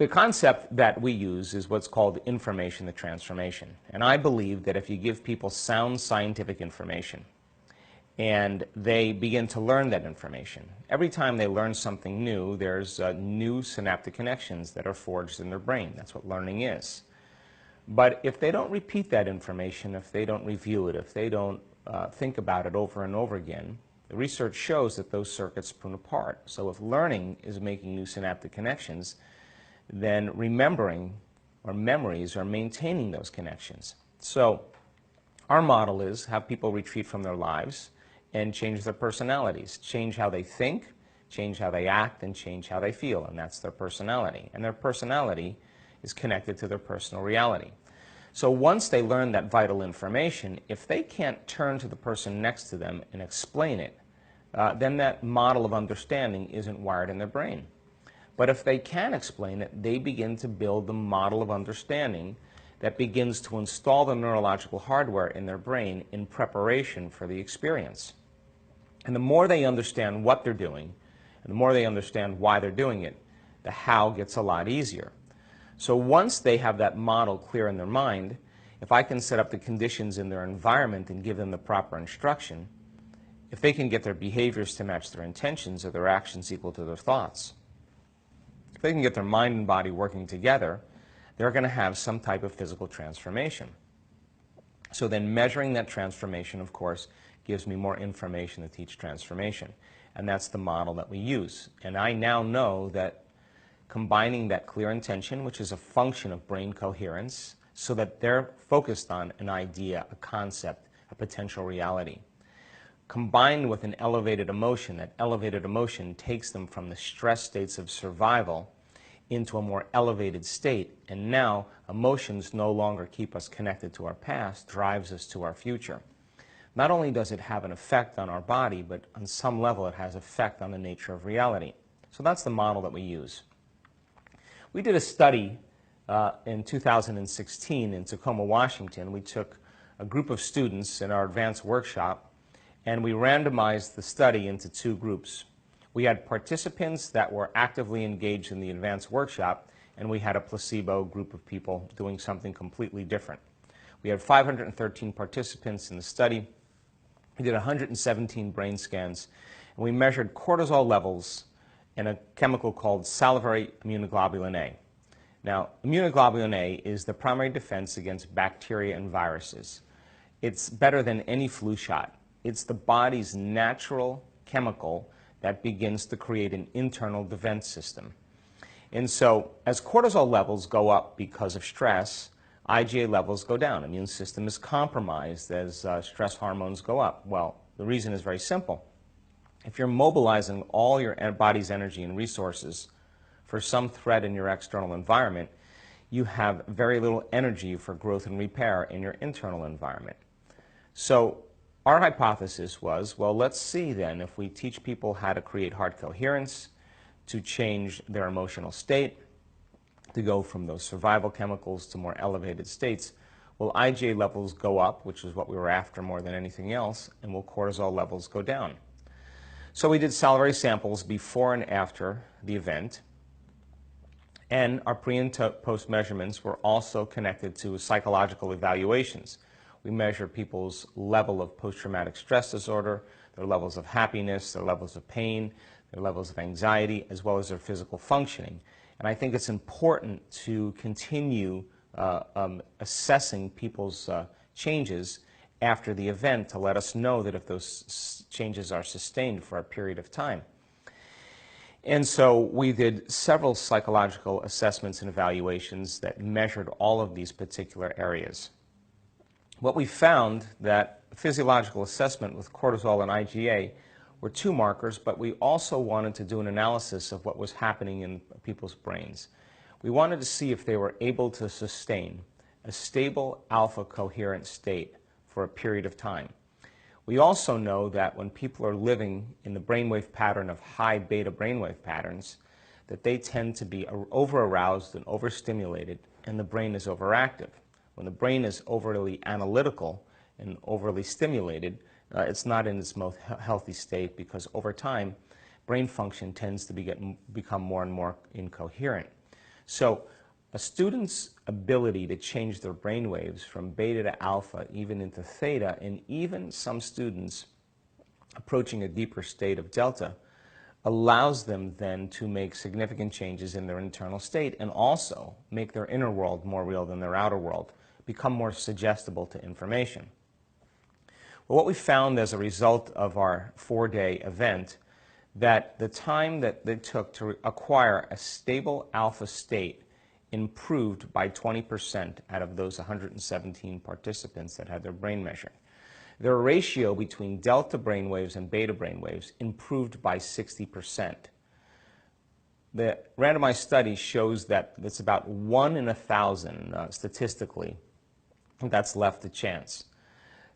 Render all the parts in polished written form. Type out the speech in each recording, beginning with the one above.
The concept that we use is what's called information to transformation. And I believe that if you give people sound scientific information and they begin to learn that information, every time they learn something new, there's new synaptic connections that are forged in their brain. That's what learning is. But if they don't repeat that information, if they don't review it, if they don't think about it over and over again, the research shows that those circuits prune apart. So if learning is making new synaptic connections, then remembering or memories are maintaining those connections. So our model is have people retreat from their lives and change their personalities, change how they think, change how they act, and change how they feel, and that's their personality. And their personality is connected to their personal reality. So once they learn that vital information, if they can't turn to the person next to them and explain it, then that model of understanding isn't wired in their brain. But if they can explain it, they begin to build the model of understanding that begins to install the neurological hardware in their brain in preparation for the experience. And the more they understand what they're doing, and the more they understand why they're doing it, the how gets a lot easier. So once they have that model clear in their mind, if I can set up the conditions in their environment and give them the proper instruction, if they can get their behaviors to match their intentions or their actions equal to their thoughts, if they can get their mind and body working together, they're going to have some type of physical transformation. So then measuring that transformation, of course, gives me more information to teach transformation. And that's the model that we use. And I now know that combining that clear intention, which is a function of brain coherence, so that they're focused on an idea, a concept, a potential reality, combined with an elevated emotion, that elevated emotion takes them from the stress states of survival into a more elevated state. And now emotions no longer keep us connected to our past, drives us to our future. Not only does it have an effect on our body, but on some level it has effect on the nature of reality. So that's the model that we use. We did a study in 2016 in Tacoma, Washington. We took a group of students in our advanced workshop and we randomized the study into two groups. We had participants that were actively engaged in the advanced workshop, and we had a placebo group of people doing something completely different. We had 513 participants in the study. We did 117 brain scans, and we measured cortisol levels and a chemical called salivary immunoglobulin A. Now, immunoglobulin A is the primary defense against bacteria and viruses. It's better than any flu shot. It's the body's natural chemical that begins to create an internal defense system. And so as cortisol levels go up because of stress, IgA levels go down. Immune system is compromised as stress hormones go up. Well, the reason is very simple. If you're mobilizing all your body's energy and resources for some threat in your external environment, you have very little energy for growth and repair in your internal environment. So our hypothesis was, well, let's see then if we teach people how to create heart coherence, to change their emotional state, to go from those survival chemicals to more elevated states, will IgA levels go up, which is what we were after more than anything else, and will cortisol levels go down? So we did salivary samples before and after the event, and our pre and post measurements were also connected to psychological evaluations. We measure people's level of post-traumatic stress disorder, their levels of happiness, their levels of pain, their levels of anxiety, as well as their physical functioning. And I think it's important to continue assessing people's changes after the event to let us know that if those changes are sustained for a period of time. And so we did several psychological assessments and evaluations that measured all of these particular areas. What we found that physiological assessment with cortisol and IgA were two markers, but we also wanted to do an analysis of what was happening in people's brains. We wanted to see if they were able to sustain a stable alpha coherent state for a period of time. We also know that when people are living in the brainwave pattern of high beta brainwave patterns, that they tend to be over-aroused and overstimulated, and the brain is overactive. When the brain is overly analytical and overly stimulated, it's not in its most healthy state, because over time, brain function tends to become more and more incoherent. So a student's ability to change their brain waves from beta to alpha, even into theta, and even some students approaching a deeper state of delta, allows them then to make significant changes in their internal state and also make their inner world more real than their outer world, become more suggestible to information. Well, what we found as a result of our 4-day event, that the time that they took to acquire a stable alpha state improved by 20% out of those 117 participants that had their brain measured. Their ratio between delta brainwaves and beta brainwaves improved by 60%. The randomized study shows that it's about 1 in 1,000 statistically that's left to chance.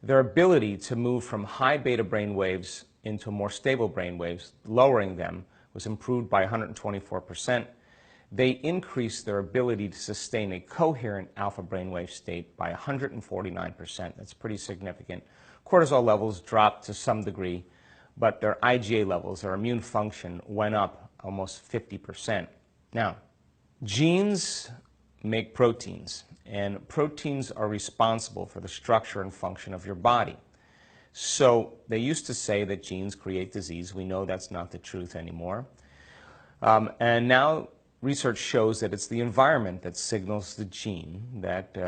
Their ability to move from high beta brainwaves into more stable brainwaves, lowering them, was improved by 124%. They increased their ability to sustain a coherent alpha brainwave state by 149%. That's pretty significant. Cortisol levels dropped to some degree, but their IgA levels, their immune function, went up almost 50%. Now, genes make proteins, and proteins are responsible for the structure and function of your body. So they used to say that genes create disease. We know that's not the truth anymore. And now research shows that it's the environment that signals the gene that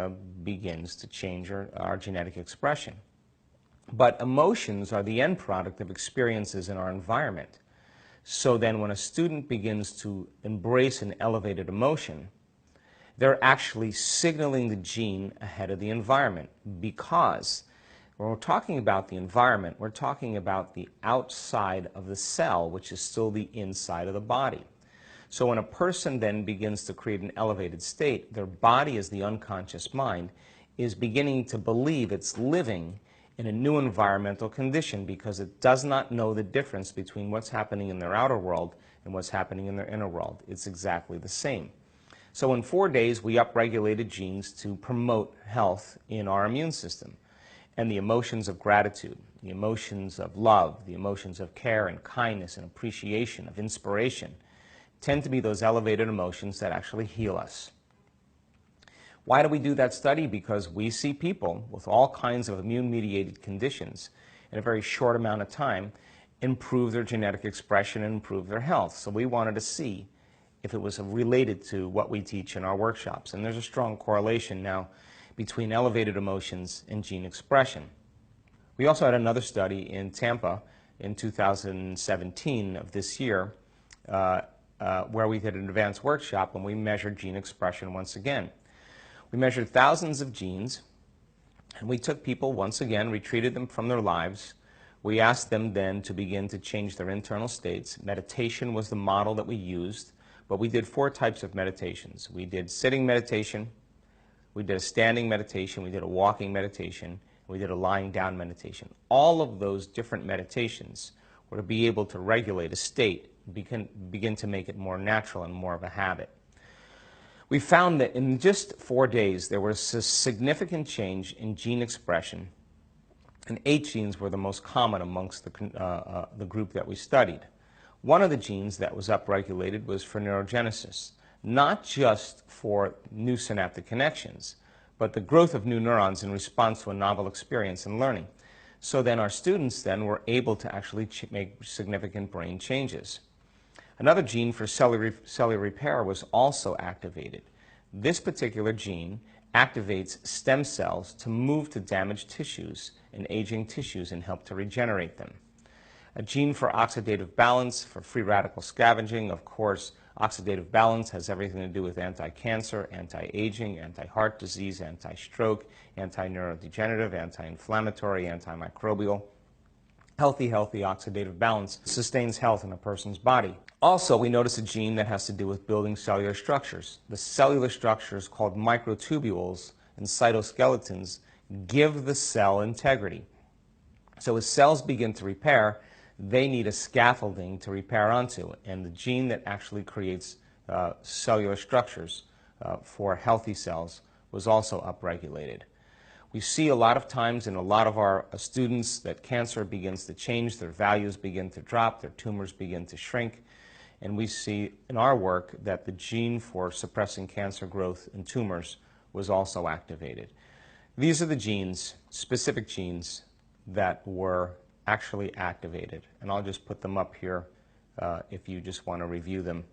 begins to change our genetic expression. But emotions are the end product of experiences in our environment. So then when a student begins to embrace an elevated emotion, they're actually signaling the gene ahead of the environment, because when we're talking about the environment, we're talking about the outside of the cell, which is still the inside of the body. So when a person then begins to create an elevated state, their body, as the unconscious mind, is beginning to believe it's living in a new environmental condition, because it does not know the difference between what's happening in their outer world and what's happening in their inner world. It's exactly the same. So in 4 days, we upregulated genes to promote health in our immune system. And the emotions of gratitude, the emotions of love, the emotions of care and kindness and appreciation, of inspiration, tend to be those elevated emotions that actually heal us. Why do we do that study? Because we see people with all kinds of immune-mediated conditions in a very short amount of time improve their genetic expression and improve their health. So we wanted to see if it was related to what we teach in our workshops. And there's a strong correlation now between elevated emotions and gene expression. We also had another study in Tampa in 2017 of this year where we did an advanced workshop and we measured gene expression once again. We measured thousands of genes, and we took people once again, retreated them from their lives. We asked them then to begin to change their internal states. Meditation was the model that we used, but we did 4 types of meditations. We did sitting meditation, we did a standing meditation, we did a walking meditation, we did a lying down meditation. All of those different meditations were to be able to regulate a state, begin to make it more natural and more of a habit. We found that in just 4 days, there was a significant change in gene expression, and 8 genes were the most common amongst the group that we studied. One of the genes that was upregulated was for neurogenesis, not just for new synaptic connections, but the growth of new neurons in response to a novel experience and learning. So then our students then were able to actually make significant brain changes. Another gene for cellular repair was also activated. This particular gene activates stem cells to move to damaged tissues and aging tissues and help to regenerate them. A gene for oxidative balance, for free radical scavenging. Of course, oxidative balance has everything to do with anti-cancer, anti-aging, anti-heart disease, anti-stroke, anti-neurodegenerative, anti-inflammatory, antimicrobial. Healthy oxidative balance sustains health in a person's body. Also, we notice a gene that has to do with building cellular structures. The cellular structures called microtubules and cytoskeletons give the cell integrity. So as cells begin to repair, they need a scaffolding to repair onto, and the gene that actually creates cellular structures for healthy cells was also upregulated. We see a lot of times in a lot of our students that cancer begins to change, their values begin to drop, their tumors begin to shrink, And we see in our work that the gene for suppressing cancer growth in tumors was also activated. These are the genes, specific genes, that were actually activated. And I'll just put them up here if you just want to review them